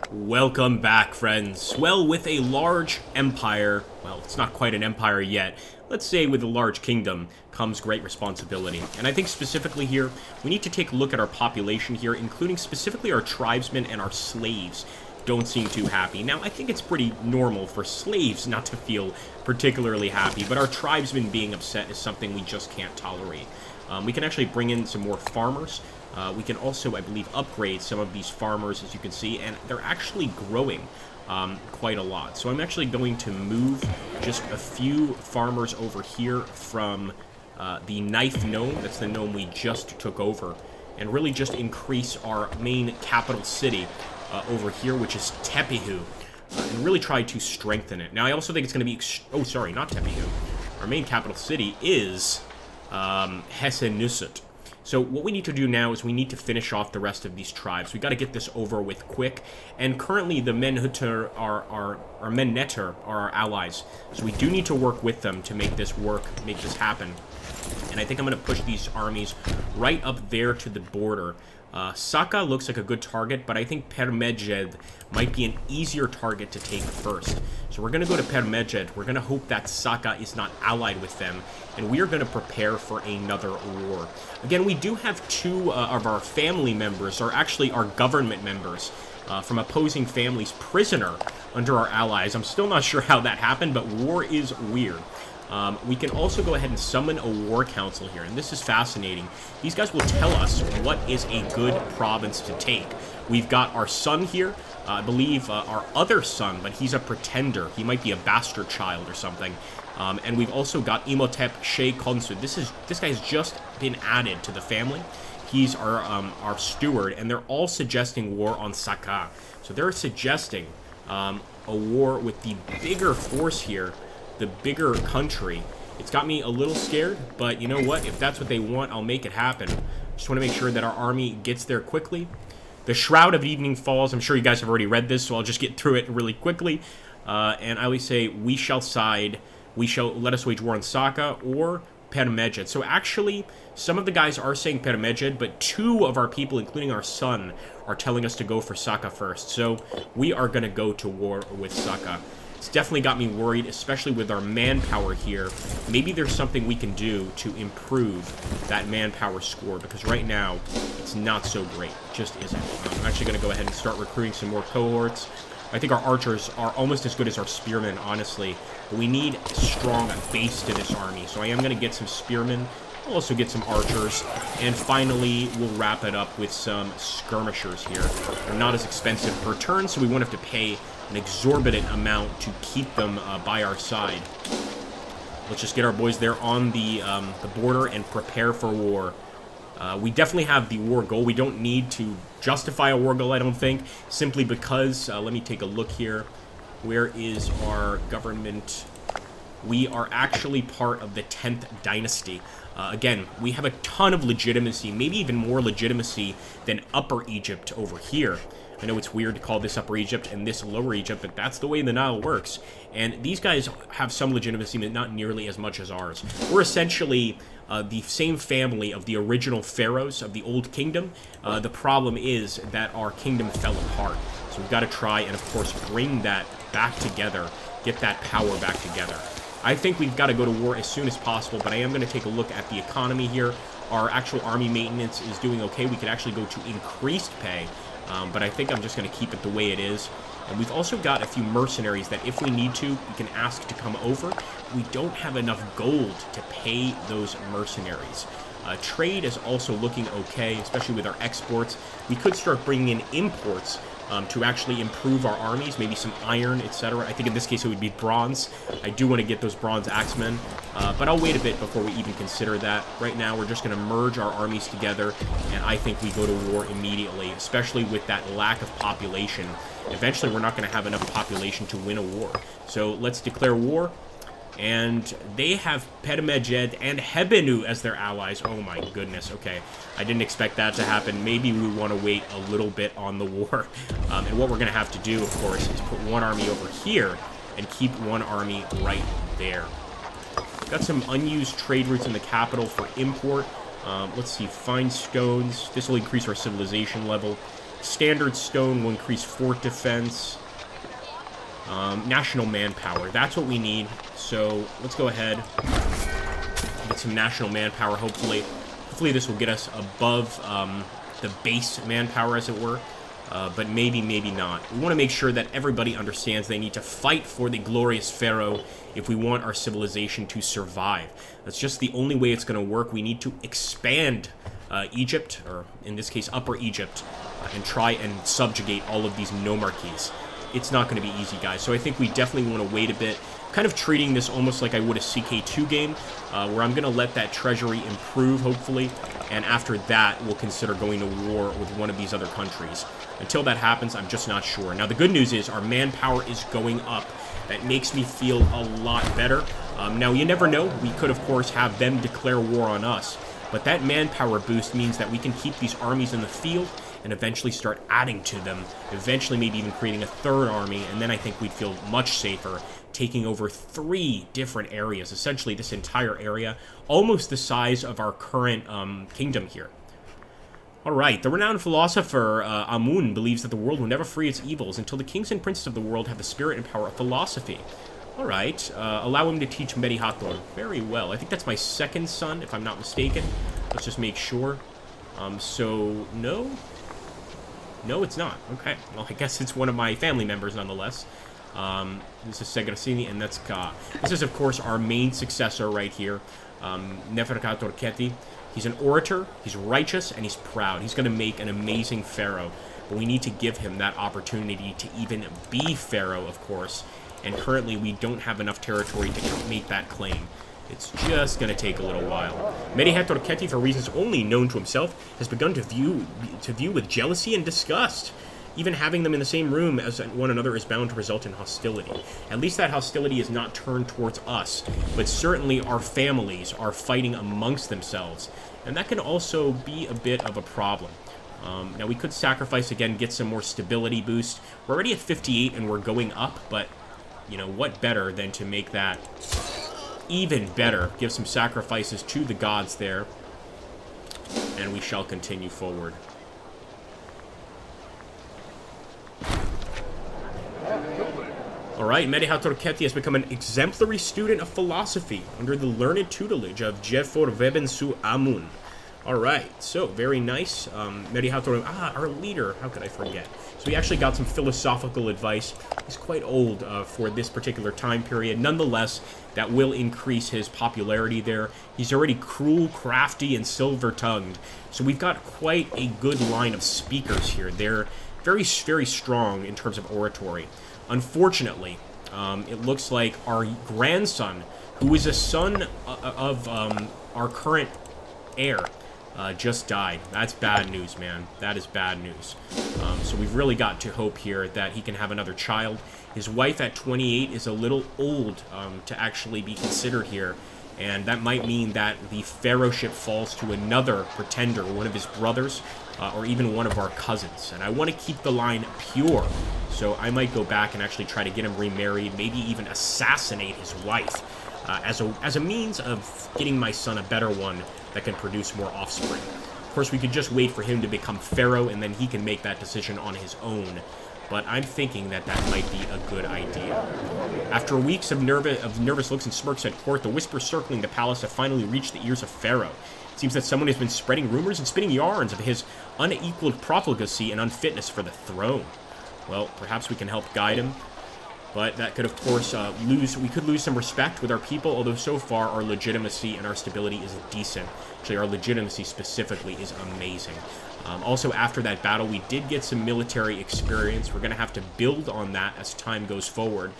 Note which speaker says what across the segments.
Speaker 1: Welcome back, friends. Well, with a large empire, well, it's not quite an empire yet, let's say with a large kingdom comes great responsibility. And I think specifically here, we need to take a look at our population here, including specifically our tribesmen and our slaves. Don't seem too happy. Now, I think it's pretty normal for slaves not to feel particularly happy, but our tribesmen being upset is something we just can't tolerate. We can actually bring in some more farmers. We can also, I believe, upgrade some of these farmers, as you can see, and they're actually growing quite a lot. So I'm actually going to move just a few farmers over here from the ninth gnome. That's the gnome we just took over, and really just increase our main capital city over here, which is Tepihu, and really try to strengthen it. Now, I also think it's going to be... oh, sorry, not Tepihu. Our main capital city is Hesse-Nusset. So what we need to do now is we need to finish off the rest of these tribes. We got to get this over with quick. And currently the Menhutter are Mennetter are our allies. So we do need to work with them to make this work, make this happen. And I think I'm going to push these armies right up there to the border. Saka looks like a good target, but I think Permejed might be an easier target to take first. So we're going to go to Permejed. We're going to hope that Saka is not allied with them, and we are going to prepare for another war. Again, we do have two of our family members, or actually our government members, from opposing families prisoner under our allies. I'm still not sure how that happened, but war is weird. We can also go ahead and summon a war council here, and this is fascinating. These guys will tell us what is a good province to take. We've got our son here, I believe our other son, but he's a pretender. He might be a bastard child or something. And we've also got Imhotep Shea Konsu. This guy's just been added to the family. He's our steward, and they're all suggesting war on Saka. So they're suggesting a war with the bigger force here, the bigger country. It's got me a little scared, but you know what? If that's what they want, I'll make it happen. Just want to make sure that our army gets there quickly. The Shroud of Evening Falls, I'm sure you guys have already read this, so I'll just get through it really quickly. And I always say, we shall side, we shall let us wage war on Saka or Permejed. So actually, some of the guys are saying Permejed, but two of our people, including our son, are telling us to go for Saka first. So we are going to go to war with Saka. It's definitely got me worried, especially with our manpower here. Maybe there's something we can do to improve that manpower score, because right now, it's not so great. It just isn't. I'm actually going to go ahead and start recruiting some more cohorts. I think our archers are almost as good as our spearmen, honestly. But we need a strong base to this army, so I am going to get some spearmen. I'll also get some archers, and finally, we'll wrap it up with some skirmishers here. They're not as expensive per turn, so we won't have to pay an exorbitant amount to keep them by our side. Let's just get our boys there on the border and prepare for war. We definitely have the war goal. We don't need to justify a war goal, I don't think, simply because, let me take a look here. Where is our government? We are actually part of the 10th dynasty. Again, we have a ton of legitimacy, maybe even more legitimacy than Upper Egypt over here. I know it's weird to call this Upper Egypt and this Lower Egypt, but that's the way the Nile works. And these guys have some legitimacy, but not nearly as much as ours. We're essentially the same family of the original pharaohs of the Old Kingdom. The problem is that our kingdom fell apart. So we've got to try and, of course, bring that back together, get that power back together. I think we've got to go to war as soon as possible, but I am going to take a look at the economy here. Our actual army maintenance is doing okay. We could actually go to increased pay. But I think I'm just going to keep it the way it is. And we've also got a few mercenaries that if we need to, we can ask to come over. We don't have enough gold to pay those mercenaries. Trade is also looking okay, especially with our exports. We could start bringing in imports to actually improve our armies, maybe some iron, etc. I think in this case it would be bronze. I do want to get those bronze axemen, but I'll wait a bit before we even consider that. Right now, we're just going to merge our armies together, and I think we go to war immediately, especially with that lack of population. Eventually, we're not going to have enough population to win a war. So let's declare war. And they have Permejed and Hebenu as their allies. Oh my goodness, okay. I didn't expect that to happen. Maybe we want to wait a little bit on the war. And what we're going to have to do, of course, is put one army over here and keep one army right there. Got some unused trade routes in the capital for import. Let's see, fine stones. This will increase our civilization level. Standard stone will increase fort defense. National manpower. That's what we need. So let's go ahead. Get some national manpower, hopefully. Hopefully this will get us above the base manpower, as it were. But maybe not. We want to make sure that everybody understands they need to fight for the glorious pharaoh if we want our civilization to survive. That's just the only way it's going to work. We need to expand Egypt, or in this case, Upper Egypt, and try and subjugate all of these nomarchies. It's not going to be easy, guys. So I think we definitely want to wait a bit. Kind of treating this almost like I would a CK2 game, where I'm going to let that treasury improve, hopefully, and after that, we'll consider going to war with one of these other countries. Until that happens, I'm just not sure. Now, the good news is our manpower is going up. That makes me feel a lot better. Now, you never know. We could, of course, have them declare war on us, but that manpower boost means that we can keep these armies in the field and eventually start adding to them, eventually maybe even creating a third army, and then I think we'd feel much safer taking over 3 different areas, essentially this entire area, almost the size of our current kingdom here. Alright, the renowned philosopher Amun believes that the world will never free its evils until the kings and princes of the world have the spirit and power of philosophy. Alright, allow him to teach Medihator. Very well. I think that's my second son, if I'm not mistaken. Let's just make sure. So, no? No, it's not. Okay. Well, I guess it's one of my family members, nonetheless. This is Segrasini, and that's Ka. This is, of course, our main successor right here, Neferkator Keti. He's an orator, he's righteous, and he's proud. He's going to make an amazing pharaoh, but we need to give him that opportunity to even be pharaoh, of course, and currently we don't have enough territory to make that claim. It's just going to take a little while. Medihator Keti, for reasons only known to himself, has begun to view with jealousy and disgust. Even having them in the same room as one another is bound to result in hostility. At least that hostility is not turned towards us, but certainly our families are fighting amongst themselves, and that can also be a bit of a problem. Now, we could sacrifice again, get some more stability boost. We're already at 58 and we're going up, but, you know, what better than to make that even better? Give some sacrifices to the gods there, and we shall continue forward. Alright, Medihator Keti has become an exemplary student of philosophy under the learned tutelage of Jefor Webensu Amun. Alright, so very nice. Medihator, our leader, how could I forget? So we actually got some philosophical advice. He's quite old for this particular time period. Nonetheless, that will increase his popularity there. He's already cruel, crafty, and silver-tongued. So we've got quite a good line of speakers here. They're very, very strong in terms of oratory. Unfortunately, it looks like our grandson, who is a son of our current heir, just died. That's bad news, man. That is bad news. So we've really got to hope here that he can have another child. His wife at 28 is a little old to actually be considered here, and that might mean that the pharaohship falls to another pretender, one of his brothers, or even one of our cousins. And I want to keep the line pure, so I might go back and actually try to get him remarried, maybe even assassinate his wife, as a means of getting my son a better one that can produce more offspring. Of course, we could just wait for him to become pharaoh, and then he can make that decision on his own. But I'm thinking that that might be a good idea. After weeks of nervous looks and smirks at court, the whispers circling the palace have finally reached the ears of Pharaoh. It seems that someone has been spreading rumors and spinning yarns of his unequaled profligacy and unfitness for the throne. Well, perhaps we can help guide him. But that could, of course, we could lose some respect with our people, although so far our legitimacy and our stability is decent. Actually, our legitimacy specifically is amazing. Also, after that battle, we did get some military experience. We're going to have to build on that as time goes forward.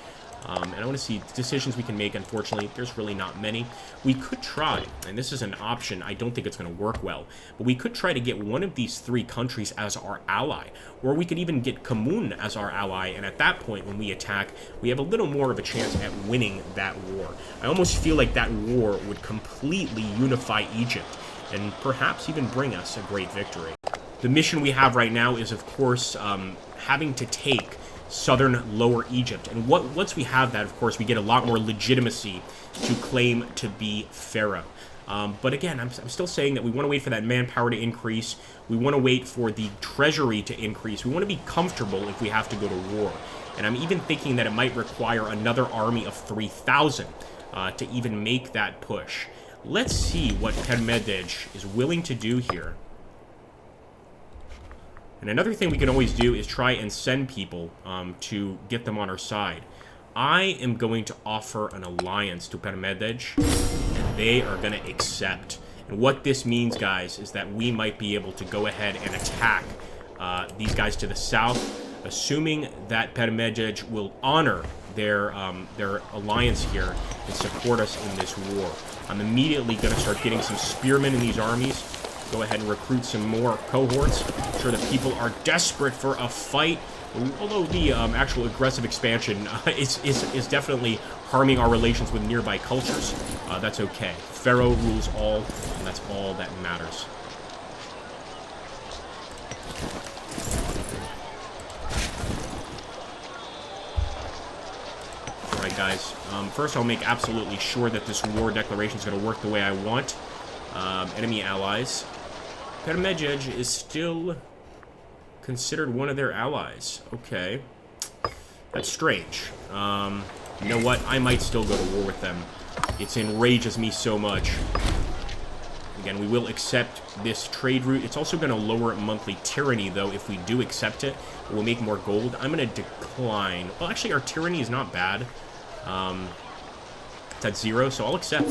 Speaker 1: And I want to see decisions we can make. Unfortunately, there's really not many. We could try, and this is an option. I don't think it's going to work well, but we could try to get one of these 3 countries as our ally, or we could even get Kamun as our ally, and at that point, when we attack, we have a little more of a chance at winning that war. I almost feel like that war would completely unify Egypt, and perhaps even bring us a great victory. The mission we have right now is, of course, having to take southern Lower Egypt. And once we have that, of course, we get a lot more legitimacy to claim to be pharaoh. But again, I'm still saying that we want to wait for that manpower to increase. We want to wait for the treasury to increase. We want to be comfortable if we have to go to war. And I'm even thinking that it might require another army of 3,000 to even make that push. Let's see what Permedej is willing to do here. And another thing we can always do is try and send people to get them on our side. I am going to offer an alliance to Permedej, and they are going to accept. And what this means, guys, is that we might be able to go ahead and attack these guys to the south, assuming that Permedej will honor their alliance here and support us in this war. I'm immediately going to start getting some spearmen in these armies. Go ahead and recruit some more cohorts. I'm sure that people are desperate for a fight. Although the actual aggressive expansion is definitely harming our relations with nearby cultures, that's okay. Pharaoh rules all, and that's all that matters. Alright, guys. First, I'll make absolutely sure that this war declaration is going to work the way I want. Enemy allies. Permedej is still considered one of their allies. Okay. That's strange. You know what? I might still go to war with them. It enrages me so much. Again, we will accept this trade route. It's also going to lower monthly tyranny, though, if we do accept it. We'll make more gold. I'm going to decline. Well, actually, our tyranny is not bad. It's at 0, so I'll accept.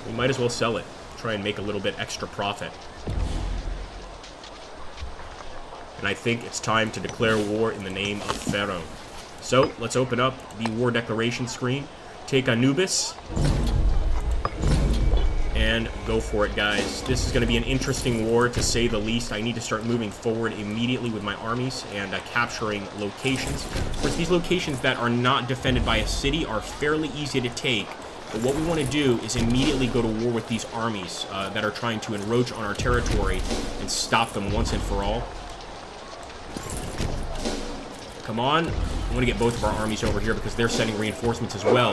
Speaker 1: We might as well sell it. Try and make a little bit extra profit. And I think it's time to declare war in the name of Pharaoh. So, let's open up the war declaration screen. Take Anubis. And go for it, guys. This is going to be an interesting war, to say the least. I need to start moving forward immediately with my armies and capturing locations. Of course, these locations that are not defended by a city are fairly easy to take. But what we want to do is immediately go to war with these armies that are trying to encroach on our territory and stop them once and for all. Come on. I want to get both of our armies over here because they're sending reinforcements as well.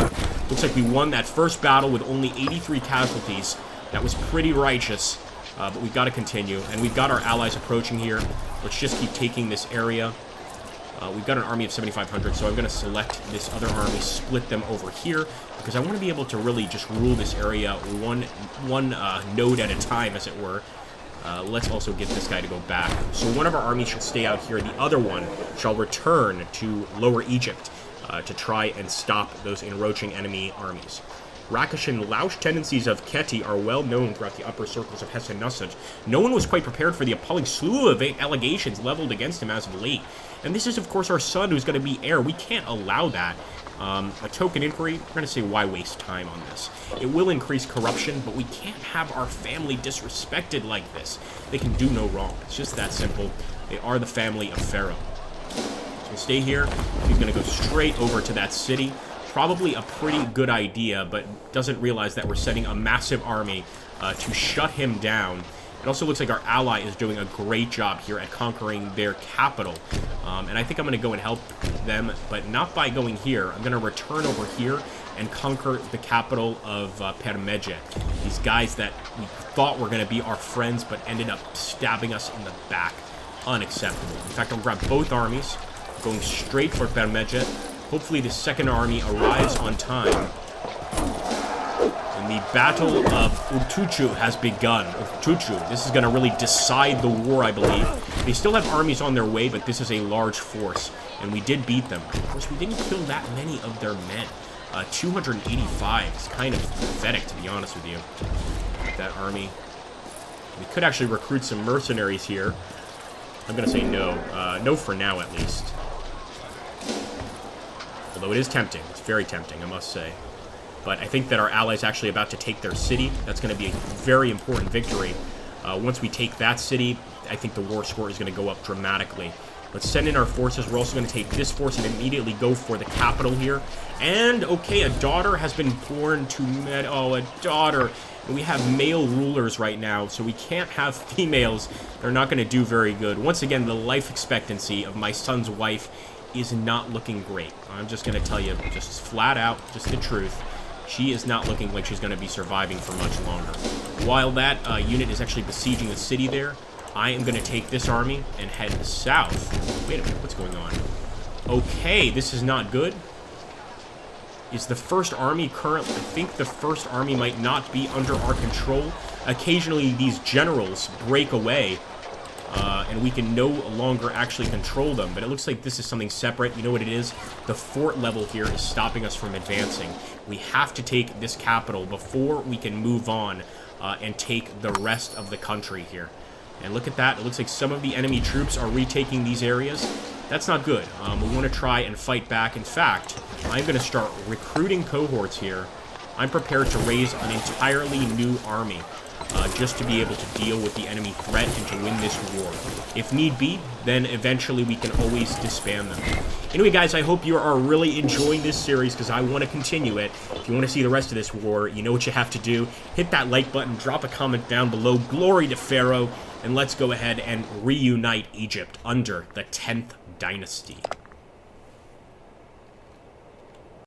Speaker 1: Looks like we won that first battle with only 83 casualties. That was pretty righteous, but we've got to continue. And we've got our allies approaching here. Let's just keep taking this area. We've got an army of 7,500, so I'm going to select this other army, split them over here, because I want to be able to really just rule this area one node at a time, as it were. Let's also get this guy to go back. So one of our armies shall stay out here. The other one shall return to Lower Egypt to try and stop those encroaching enemy armies. Rakish and Lausch tendencies of Keti are well known throughout the upper circles of Hesse-Nussach. No one was quite prepared for the appalling slew of allegations leveled against him as of late. And this is, of course, our son who's going to be heir. We can't allow that. A token inquiry, we're going to say, why waste time on this? It will increase corruption, but we can't have our family disrespected like this. They can do no wrong. It's just that simple. They are the family of Pharaoh. So we'll stay here. He's going to go straight over to that city. Probably a pretty good idea, but doesn't realize that we're sending a massive army to shut him down. It also looks like our ally is doing a great job here at conquering their capital. And I think I'm going to go and help them, but not by going here. I'm going to return over here and conquer the capital of Permedej. These guys that we thought were going to be our friends, but ended up stabbing us in the back. Unacceptable. In fact, I'll grab both armies, going straight for Permedej. Hopefully the second army arrives on time. And the Battle of Urtucu has begun. Urtucu, this is going to really decide the war, I believe. They still have armies on their way, but this is a large force. And we did beat them. Of course, we didn't kill that many of their men. 285 is kind of pathetic, to be honest with you. That army. We could actually recruit some mercenaries here. I'm going to say no. No for now, at least. Although it is tempting. It's very tempting, I must say. But I think that our allies actually about to take their city. That's going to be a very important victory. Once we take that city, I think the war score is going to go up dramatically. Let's send in our forces. We're also going to take this force and immediately go for the capital here. And, okay, a daughter has been born to Med. Oh, a daughter. And we have male rulers right now, so we can't have females. They're not going to do very good. Once again, the life expectancy of my son's wife is not looking great. I'm just going to tell you just flat out, just the truth. She is not looking like she's going to be surviving for much longer. While that unit is actually besieging the city there, I am going to take this army and head south. Wait a minute, what's going on? Okay, this is not good. Is the first army currently... I think the first army might not be under our control. Occasionally, these generals break away, and we can no longer actually control them. But it looks like this is something separate. You know what it is? The fort level here is stopping us from advancing. We have to take this capital before we can move on and take the rest of the country here. And look at that. It looks like some of the enemy troops are retaking these areas. That's not good. We want to try and fight back. In fact, I'm going to start recruiting cohorts here. I'm prepared to raise an entirely new army just to be able to deal with the enemy threat and to win this war. If need be, then eventually we can always disband them. Anyway, guys, I hope you are really enjoying this series because I want to continue it. If you want to see the rest of this war, you know what you have to do. Hit that like button, drop a comment down below. Glory to Pharaoh, and let's go ahead and reunite Egypt under the 10th dynasty.